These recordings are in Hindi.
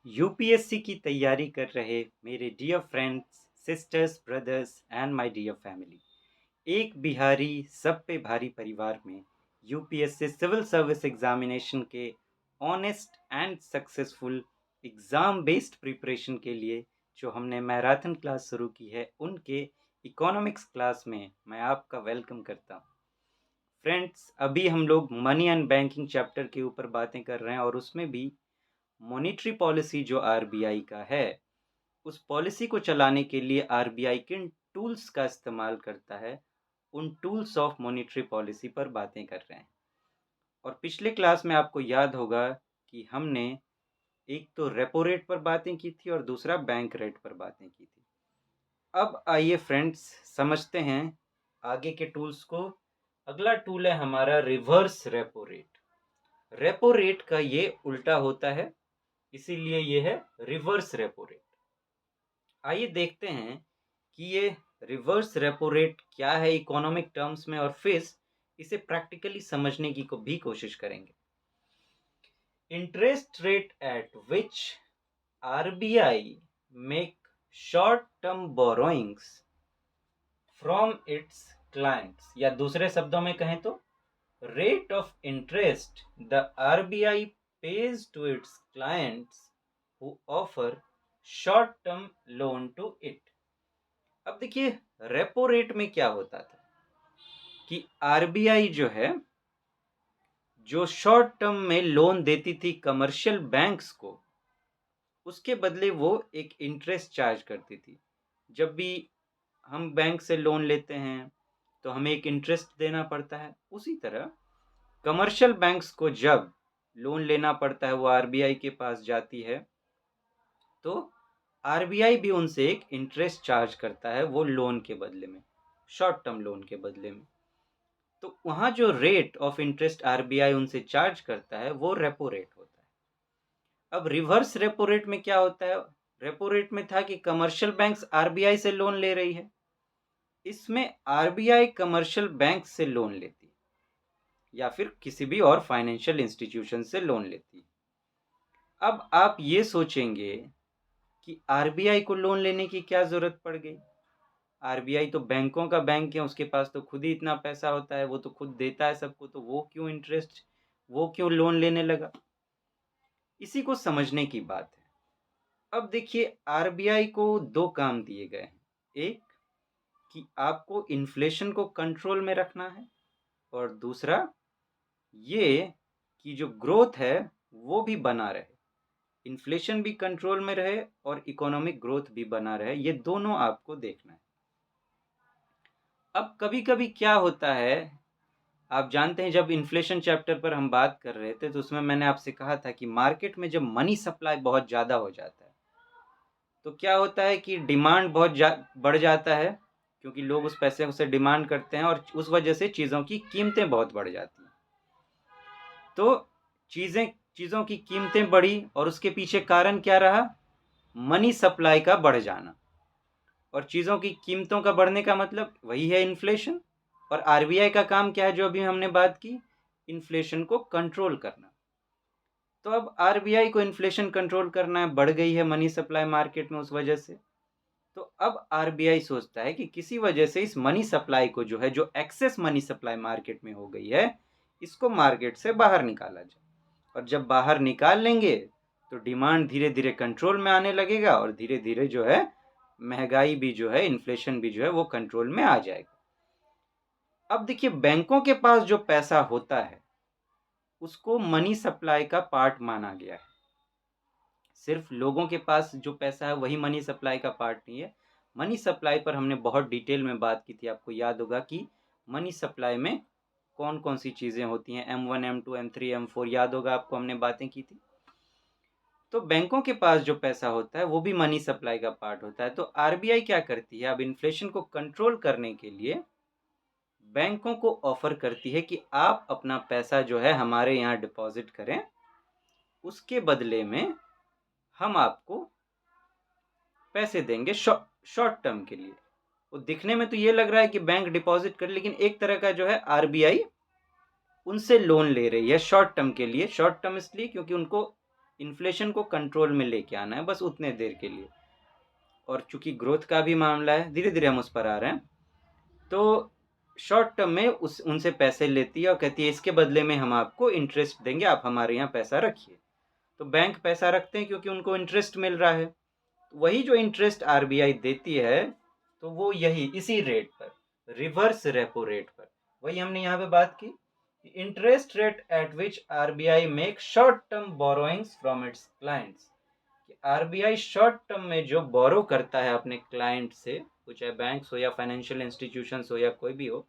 यूपीएससी की तैयारी कर रहे मेरे dear friends, sisters, brothers and my dear family, एक बिहारी सब पे भारी परिवार में यूपीएससी सिविल सर्विस एग्जामिनेशन के honest and successful exam based preparation के लिए जो हमने मैराथन क्लास शुरू की है, उनके इकोनॉमिक्स क्लास में मैं आपका वेलकम करता हूँ। फ्रेंड्स, अभी हम लोग मनी एंड बैंकिंग चैप्टर के ऊपर बातें कर रहे हैं और उसमें भी मॉनेटरी पॉलिसी जो आरबीआई का है, उस पॉलिसी को चलाने के लिए आरबीआई किन टूल्स का इस्तेमाल करता है, उन टूल्स ऑफ मॉनेटरी पॉलिसी पर बातें कर रहे हैं। और पिछले क्लास में आपको याद होगा कि हमने एक तो रेपो रेट पर बातें की थी और दूसरा बैंक रेट पर बातें की थी। अब आइए फ्रेंड्स, समझते हैं आगे के टूल्स को। अगला टूल है हमारा reverse repo rate. Repo rate का ये उल्टा होता है, इसीलिए ये है रिवर्स रेपो रेट। आइए देखते हैं कि ये रिवर्स रेपो रेट क्या है इकोनॉमिक टर्म्स में, और फिर इसे प्रैक्टिकली समझने की भी कोशिश करेंगे। Interest rate at which RBI make short term borrowings from its clients, या दूसरे शब्दों में कहें तो rate of interest the RBI pays to its clients who offer short term loan to it। अब देखिए, रेपो रेट में क्या होता था कि आरबीआई जो है, जो शॉर्ट टर्म में लोन देती थी कमर्शियल बैंक्स को, उसके बदले वो एक इंटरेस्ट चार्ज करती थी। जब भी हम बैंक से लोन लेते हैं तो हमें एक इंटरेस्ट देना पड़ता है। उसी तरह कमर्शियल बैंक्स को जब लोन लेना पड़ता है, वो आरबीआई के पास जाती है, तो आरबीआई भी उनसे एक इंटरेस्ट चार्ज करता है वो लोन के बदले में, शॉर्ट टर्म लोन के बदले में। तो वहाँ जो रेट ऑफ इंटरेस्ट आरबीआई उनसे चार्ज करता है वो रेपो रेट होता है। अब रिवर्स रेपो रेट में क्या होता है? रेपो रेट में था कि कमर्शियल बैंक्स आरबीआई से लोन ले रही है, इसमें आरबीआई कमर्शियल बैंक से लोन लेती है या फिर किसी भी और फाइनेंशियल इंस्टीट्यूशन से लोन लेती है। अब आप ये सोचेंगे कि आरबीआई को लोन लेने की क्या जरूरत पड़ गई? आरबीआई तो बैंकों का बैंक है, उसके पास तो खुद ही इतना पैसा होता है, वो तो खुद देता है सबको, तो वो क्यों लोन लेने लगा? इसी को समझने की बात है। अब देखिए, आरबीआई को दो काम दिए गए हैं। एक, कि आपको इन्फ्लेशन को कंट्रोल में रखना है, और दूसरा ये कि जो ग्रोथ है वो भी बना रहे, इन्फ्लेशन भी कंट्रोल में रहे और इकोनॉमिक ग्रोथ भी बना रहे, ये दोनों आपको देखना है। अब कभी कभी क्या होता है, आप जानते हैं, जब इन्फ्लेशन चैप्टर पर हम बात कर रहे थे तो उसमें मैंने आपसे कहा था कि मार्केट में जब मनी सप्लाई बहुत ज़्यादा हो जाता है तो क्या होता है कि डिमांड बढ़ जाता है, क्योंकि लोग उस पैसे से डिमांड करते हैं और उस वजह से चीज़ों की कीमतें बहुत बढ़ जाती हैं। तो चीज़ों की कीमतें बढ़ी और उसके पीछे कारण क्या रहा? मनी सप्लाई का बढ़ जाना। और चीज़ों की कीमतों का बढ़ने का मतलब वही है इन्फ्लेशन। और आरबीआई का काम क्या है, जो अभी हमने बात की, इन्फ्लेशन को कंट्रोल करना। तो अब आरबीआई को इन्फ्लेशन कंट्रोल करना है, बढ़ गई है मनी सप्लाई मार्केट में उस वजह से। तो अब आरबीआई सोचता है कि किसी वजह से इस मनी सप्लाई को, जो है, जो एक्सेस मनी सप्लाई मार्केट में हो गई है, इसको मार्केट से बाहर निकाला जाए। और जब बाहर निकाल लेंगे तो डिमांड धीरे धीरे कंट्रोल में आने लगेगा और धीरे धीरे जो है महंगाई भी, जो है इन्फ्लेशन भी, जो है वो कंट्रोल में आ जाएगा। अब देखिए, बैंकों के पास जो पैसा होता है उसको मनी सप्लाई का पार्ट माना गया है। सिर्फ लोगों के पास जो पैसा है वही मनी सप्लाई का पार्ट नहीं है। मनी सप्लाई पर हमने बहुत डिटेल में बात की थी, आपको याद होगा कि मनी सप्लाई में कौन कौन सी चीज़ें होती हैं, M1 M2 M3 M4, याद होगा आपको, हमने बातें की थी। तो बैंकों के पास जो पैसा होता है वो भी मनी सप्लाई का पार्ट होता है। तो आरबीआई क्या करती है, अब इन्फ्लेशन को कंट्रोल करने के लिए बैंकों को ऑफर करती है कि आप अपना पैसा जो है हमारे यहाँ डिपॉजिट करें, उसके बदले में हम आपको पैसे देंगे शॉर्ट टर्म के लिए। वो दिखने में तो ये लग रहा है कि बैंक डिपॉजिट कर, लेकिन एक तरह का जो है आरबीआई उनसे लोन ले रही है शॉर्ट टर्म के लिए। शॉर्ट टर्म इसलिए क्योंकि उनको इन्फ्लेशन को कंट्रोल में लेके आना है, बस उतने देर के लिए। और चूंकि ग्रोथ का भी मामला है, धीरे धीरे हम उस पर आ रहे हैं, तो शॉर्ट टर्म में उनसे पैसे लेती है और कहती है इसके बदले में हम आपको इंटरेस्ट देंगे, आप हमारे यहाँ पैसा रखिए। तो बैंक पैसा रखते हैं क्योंकि उनको इंटरेस्ट मिल रहा है। वही जो इंटरेस्ट आरबीआई देती है, तो वो यही इसी रेट पर, रिवर्स रेपो रेट पर, वही हमने यहाँ पे बात की, interest rate at which RBI make short term borrowings from its clients. RBI short term में जो बोरो करता है अपने क्लाइंट से, वो चाहे बैंक्स हो या फाइनेंशियल इंस्टीट्यूशंस हो या कोई भी हो,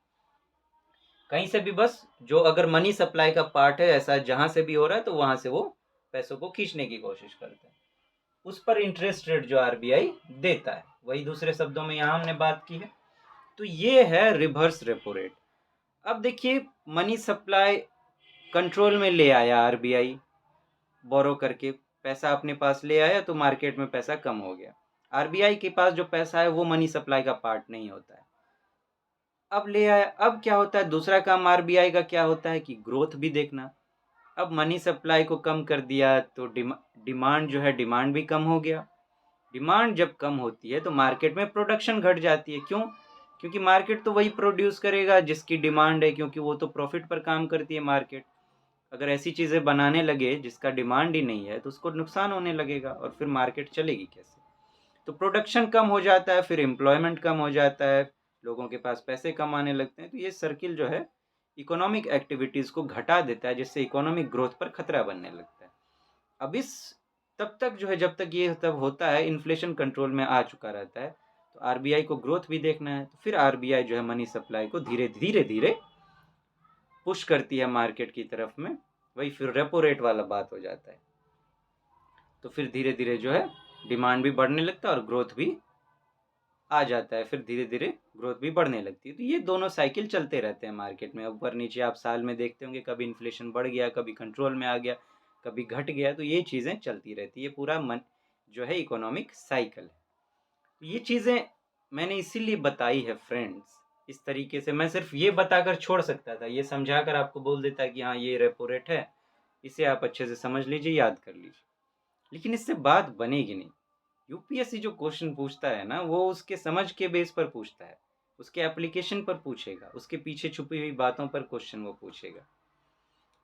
कहीं से भी, बस जो अगर मनी सप्लाई का पार्ट है, ऐसा जहां से भी हो रहा है तो वहां से वो पैसों को खींचने की कोशिश करते हैं, उस पर इंटरेस्ट रेट जो आरबीआई देता है, वही दूसरे शब्दों में यहाँ हमने बात की है। तो ये है रिवर्स रेपो रेट। अब देखिए, मनी सप्लाई कंट्रोल में ले आया आरबीआई, बोरो करके पैसा अपने पास ले आया, तो मार्केट में पैसा कम हो गया। आरबीआई के पास जो पैसा है वो मनी सप्लाई का पार्ट नहीं होता है, अब ले आया। अब क्या होता है, दूसरा काम आरबीआई का क्या होता है कि ग्रोथ भी देखना। अब मनी सप्लाई को कम कर दिया तो डिमांड जो है, डिमांड भी कम हो गया। डिमांड जब कम होती है तो मार्केट में प्रोडक्शन घट जाती है। क्यों? क्योंकि मार्केट तो वही प्रोड्यूस करेगा जिसकी डिमांड है, क्योंकि वो तो प्रॉफिट पर काम करती है मार्केट। अगर ऐसी चीज़ें बनाने लगे जिसका डिमांड ही नहीं है तो उसको नुकसान होने लगेगा, और फिर मार्केट चलेगी कैसे? तो प्रोडक्शन कम हो जाता है, फिर एम्प्लॉयमेंट कम हो जाता है, लोगों के पास पैसे कम आने लगते हैं। तो ये सर्किल जो है इकोनॉमिक एक्टिविटीज़ को घटा देता है, जिससे इकोनॉमिक ग्रोथ पर खतरा बनने लगता है। अब इस तब तक जो है, जब तक ये तब होता है, इन्फ्लेशन कंट्रोल में आ चुका रहता है, तो आरबीआई को ग्रोथ भी देखना है। तो फिर आरबीआई जो है मनी सप्लाई को धीरे धीरे धीरे पुश करती है मार्केट की तरफ में, वही फिर रेपो रेट वाला बात हो जाता है। तो फिर धीरे धीरे जो है डिमांड भी बढ़ने लगता है और ग्रोथ भी आ जाता है, फिर धीरे धीरे ग्रोथ भी बढ़ने लगती है। तो ये दोनों साइकिल चलते रहते हैं मार्केट में, ऊपर नीचे आप साल में देखते होंगे, कभी इन्फ्लेशन बढ़ गया, कभी कंट्रोल में आ गया, कभी घट गया, तो ये चीज़ें चलती रहती है। पूरा मन जो है इकोनॉमिक साइकिल है। ये चीज़ें मैंने इसीलिए बताई है फ्रेंड्स, इस तरीके से। मैं सिर्फ ये बताकर छोड़ सकता था, ये समझाकर आपको बोल देता कि हाँ ये रेपो रेट है, इसे आप अच्छे से समझ लीजिए, याद कर लीजिए, लेकिन इससे बात बनेगी नहीं। यूपीएससी जो क्वेश्चन पूछता है ना, वो उसके समझ के बेस पर पूछता है, उसके एप्लीकेशन पर पूछेगा, उसके पीछे छुपी हुई बातों पर क्वेश्चन वो पूछेगा।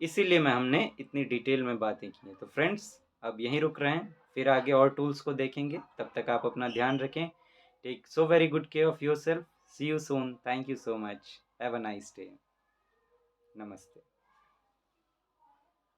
इसीलिए हमने इतनी डिटेल में बातें की हैं। तो फ्रेंड्स, अब यहीं रुक रहे हैं, फिर आगे और टूल्स को देखेंगे। तब तक आप अपना ध्यान रखें। Take so very good care of yourself. See you soon. Thank you so much. Have a nice day. नमस्ते।